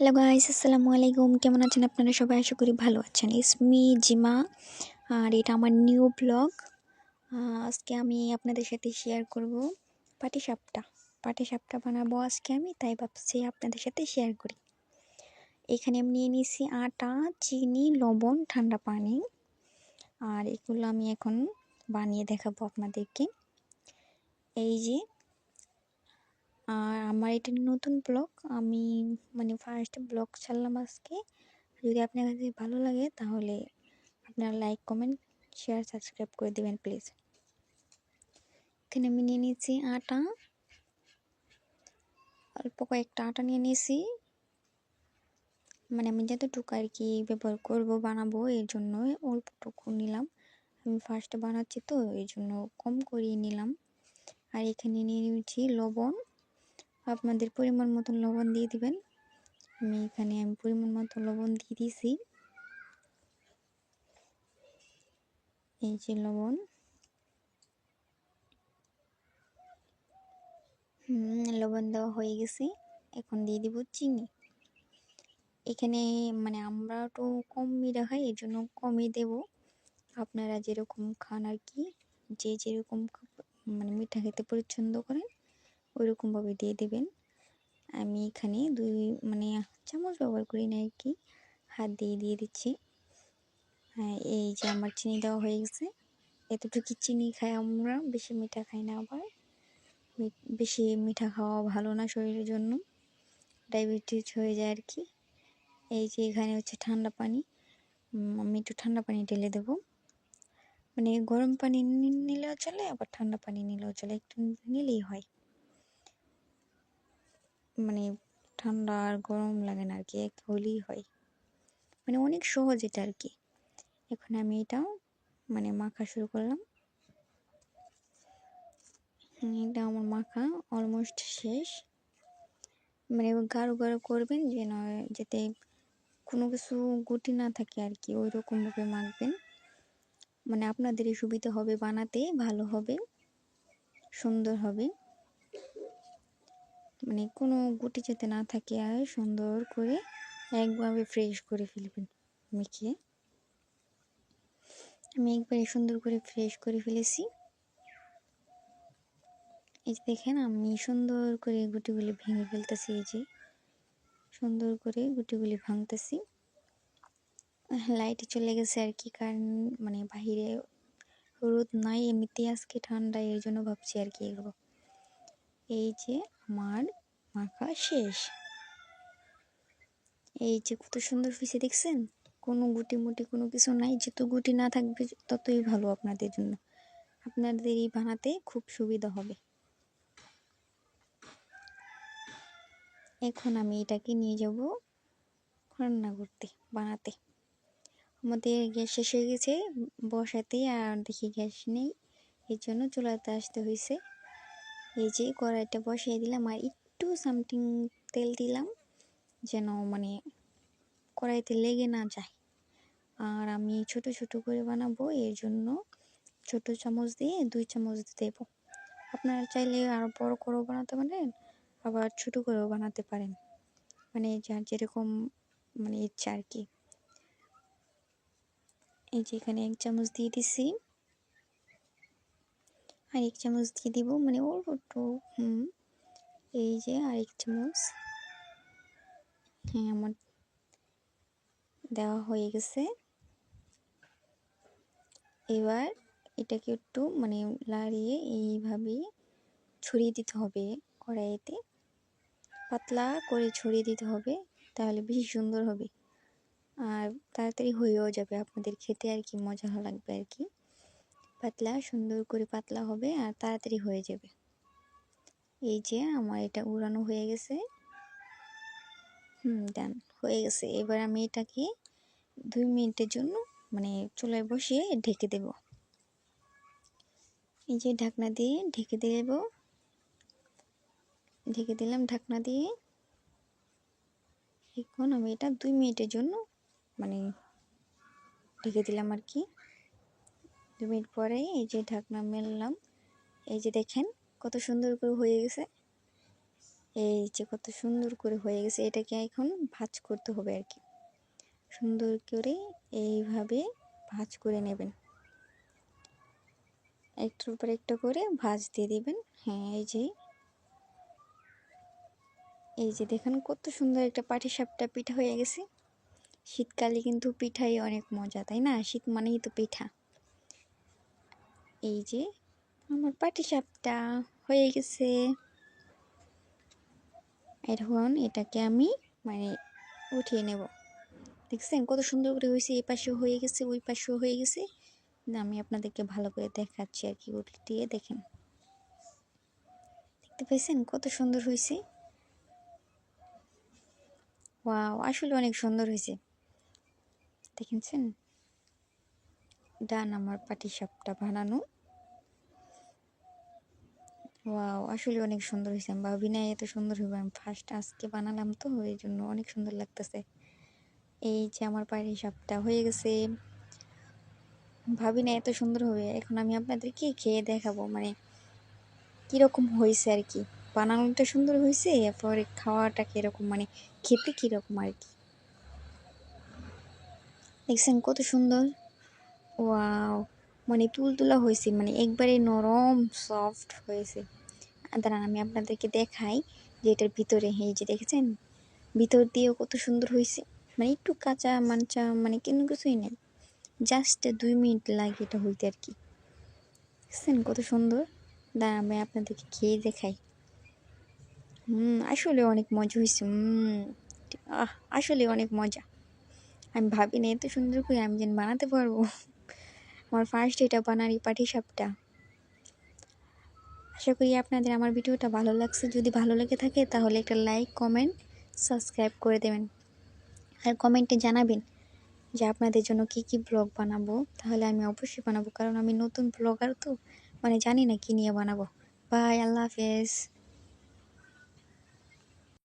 Hello guys, আসসালামু আলাইকুম। কেমন আছেন আপনারা সবাই? আশা করি ভালো আছেন। It's me জিমা। আর এটা আমার নিউ ব্লগ। আজকে আমি আপনাদের সাথে শেয়ার করব পাটিসাপটা। পাটিসাপটা বানাবো আজকে আমি, তাই ভাবছি আপনাদের সাথে শেয়ার করি। এখানে আমি নিয়ে নিয়েছি আটা, চিনি, লবণ, ঠান্ডা পানি। আর এগুলো আমি এখন বানিয়ে দেখাবো আপনাদেরকে। এই যে, আর আমার এটা নতুন ব্লগ। আমি ফার্স্ট ব্লগ ছাড়লাম আজকে। যদি আপনার কাছে ভালো লাগে তাহলে আপনারা লাইক, কমেন্ট, শেয়ার, সাবস্ক্রাইব করে দেবেন প্লিজ। এখানে আমি নিয়ে নিয়েছি আটা, অল্প কয়েকটা আটা নিয়ে নিয়েছি। আমি যতটুকু আর কি ব্যবহার করবো বানাবো এর জন্য অল্পটুকু নিলাম। আমি ফার্স্টে বানাচ্ছি তো এই জন্য কম করিয়ে নিলাম। আর এখানে নিয়ে নিয়েছি লবণ। আপনাদের পরিমাণ মতন লবণ দিয়ে দিবেন। আমি পরিমাণ মতো লবণ দিয়ে দিয়েছি। এই যে লবণ, লবণ দেওয়া হয়ে গেছে। এখন দিয়ে দিব চিনি। এখানে আমরা একটু কম মিঠা খাই, এর জন্য কমই দেব। আপনারা যেরকম খান আর কি, যে যেরকম মিঠা খেতে পছন্দ করেন ওইরকমভাবে দিয়ে দেবেন। আমি এখানে দুই চামচ ব্যবহার করি না আর কি, হাত দিয়ে দিয়ে দিচ্ছি। হ্যাঁ, এই যে আমার চিনি দেওয়া হয়ে গেছে। এতটুকু চিনি খাই আমরা, বেশি মিঠা খাই না। আবার বেশি মিঠা খাওয়া ভালো না শরীরের জন্য, ডায়াবেটিস হয়ে যায় আর কি। এই যে এখানে হচ্ছে ঠান্ডা পানি। আমি একটু ঠান্ডা পানি ঢেলে দেবো। গরম পানি নিলেও চলে, আবার ঠান্ডা পানি নিলেও চলে, একটু নিলেই হয়। ঠান্ডা আর গরম লাগে না আর কি, এক হলেই হয়। অনেক সহজ এটা আর কি। এখন আমি এটা মাখা শুরু করলাম। এটা আমার মাখা অলমোস্ট শেষ। গাঢ় গাঢ় করবেন যেন, যাতে কোনো কিছু গুটি না থাকে আর কি, ওই রকমভাবে মাখবেন। আপনাদেরই সুবিধা হবে বানাতে, ভালো হবে, সুন্দর হবে। কোনো গুটি যাতে না থাকে, আর সুন্দর করে একভাবে ফ্রেশ করে ফেলবেন মেখে। আমি একবারে সুন্দর করে ফ্রেশ করে ফেলেছি। এই যে দেখেন, আমি সুন্দর করে গুটিগুলি ভেঙে ফেলতেছি। এই যে সুন্দর করে গুটিগুলি ভাঙতেছি। লাইটে চলে গেছে আর কি, কারণ বাহিরে রোদ নাই, এমনিতেই আজকে ঠান্ডা, এর জন্য ভাবছি আর কি এগুলো। এই যে আমার মাখা শেষ। এই যে কত সুন্দর ফিসে দেখছেন, কোনো গুটি মুটি কোনো কিছু নাই। যত গুটি না থাকবে ততই ভালো আপনাদের জন্য, আপনাদেরই বানাতে খুব সুবিধা হবে। এখন আমি এটাকে নিয়ে যাব রান্না করতে, বানাতে। আমাদের গ্যাস শেষ হয়ে গেছে বসাতে, আর দেখি গ্যাস নেই, এই জন্য চুলাতে আসতে হয়েছে। এই যে কড়াইটা বসিয়ে দিলাম, আর একটু সামথিং তেল দিলাম যেন কড়াইতে লেগে না যায়। আর আমি ছোট ছোট করে বানাবো, এর জন্য ছোট চামচ দিয়ে 2 চামচ দেব। আপনারা চাইলে আরও বড় করেও বানাতে পারেন, আবার ছোট করেও বানাতে পারেন, যার যেরকম ইচ্ছা আর কি। এই যে এখানে 1 চামচ দিয়ে দিছি, আর 1 চামচ দিয়ে দিব অল্প একটু। এই যে আর 1 চামচ। হ্যাঁ, আমার দেওয়া হয়ে গেছে। এবার এটাকে একটু লাড়িয়ে এইভাবে ছড়িয়ে দিতে হবে কড়াইতে, পাতলা করে ছড়িয়ে দিতে হবে, তাহলে বেশি সুন্দর হবে। আর তাড়াতাড়ি হয়েও যাবে, আপনাদের খেতে আর কি মজা লাগবে আর কি। পাতলা, সুন্দর করে পাতলা হবে আর তাড়াতাড়ি হয়ে যাবে। এই যে আমার এটা উড়ানো হয়ে গেছে। ডান হয়ে গেছে। এবার আমি এটাকে 2 মিনিটের জন্য চুলায় বসিয়ে ঢেকে দেব। এই যে ঢাকনা দিয়ে ঢেকে দেব, ঢেকে দিলাম ঢাকনা দিয়ে। এখন আমি এটা 2 মিনিটের জন্য ঢেকে দিলাম আর কি। 2 মিনিট পরে এই যে ঢাকনা মেললাম। এই যে দেখেন কত সুন্দর করে হয়ে গেছে। এই যে কত সুন্দর করে হয়ে গেছে, এটাকে এখন ভাঁজ করতে হবে আর কি। সুন্দর করে এইভাবে ভাঁজ করে নেবেন, একটার উপর একটা করে ভাঁজ দিয়ে দিবেন। হ্যাঁ, এই যে দেখেন কত সুন্দর একটা পাটিসাপটা পিঠা হয়ে গেছে। শীতকালে কিন্তু পিঠাই অনেক মজা, তাই না? শীত মানেই তো পিঠা। এই যে আমার পাটিসাপটা হয়ে গেছে। এখন এটাকে আমি মানে উঠিয়ে নেব। দেখছেন কত সুন্দর করে হয়েছে, এই পাশেও হয়ে গেছে, ওই পাশেও হয়ে গেছে। আমি আপনাদেরকে ভালো করে দেখাচ্ছি আর কি, উল্টিয়ে দেখেন। দেখতে পেয়েছেন কত সুন্দর হয়েছে? ওয়াও, আসলে অনেক সুন্দর হয়েছে। দেখেছেন? ডান আমার পাটিসাপটা বানানো। ওয়াও, আসলে অনেক সুন্দর হয়েছে। আমি ভাবি না এত সুন্দর হবে, আমি ফার্স্ট আজকে বানালাম তো, এই জন্য অনেক সুন্দর লাগতেছে। এই যে আমার পাটিসাপটা হয়ে গেছে, ভাবি না এত সুন্দর হবে। এখন আমি আপনাদেরকে খেয়ে দেখাবো মানে কিরকম হয়েছে আর কি। বানানোটা সুন্দর হয়েছে, এরপরে খাওয়াটা কিরকম মানে খেতে কিরকম আর কি। দেখছেন কত সুন্দর? ওয়াও, মানে তুলতুলা হয়েছে, মানে একবারে নরম সফট হয়েছে। দাঁড়ান আমি আপনাদেরকে দেখাই যে এটার ভিতরে, এই যে দেখেছেন ভিতর দিয়েও কত সুন্দর হয়েছে। মানে একটু কাঁচা মাঞ্চা মানে কোনো কিছুই নেই, জাস্ট 2 মিনিট লাগে এটা হইতে আর কি। দেখছেন কত সুন্দর? দাঁড়ান আমি আপনাদেরকে খেয়ে দেখাই। আসলে অনেক মজা হয়েছে। আসলে অনেক মজা। আমি ভাবি না এত সুন্দর করে আমি যেন বানাতে পারবো। আমার ফার্স্ট এটা বানারি পাটিসাপটা। আশা করি আপনাদের আমার ভিডিওটা ভালো লাগছে। যদি ভালো লেগে থাকে তাহলে একটা লাইক, কমেন্ট, সাবস্ক্রাইব করে দেবেন। আর কমেন্টে জানাবেন যে আপনাদের জন্য কি কি ব্লগ বানাবো, তাহলে আমি অবশ্যই বানাবো, কারণ আমি নতুন ব্লগার তো, মানে জানি না কি নিয়ে বানাবো। বাই, আল্লাহ হাফেজ।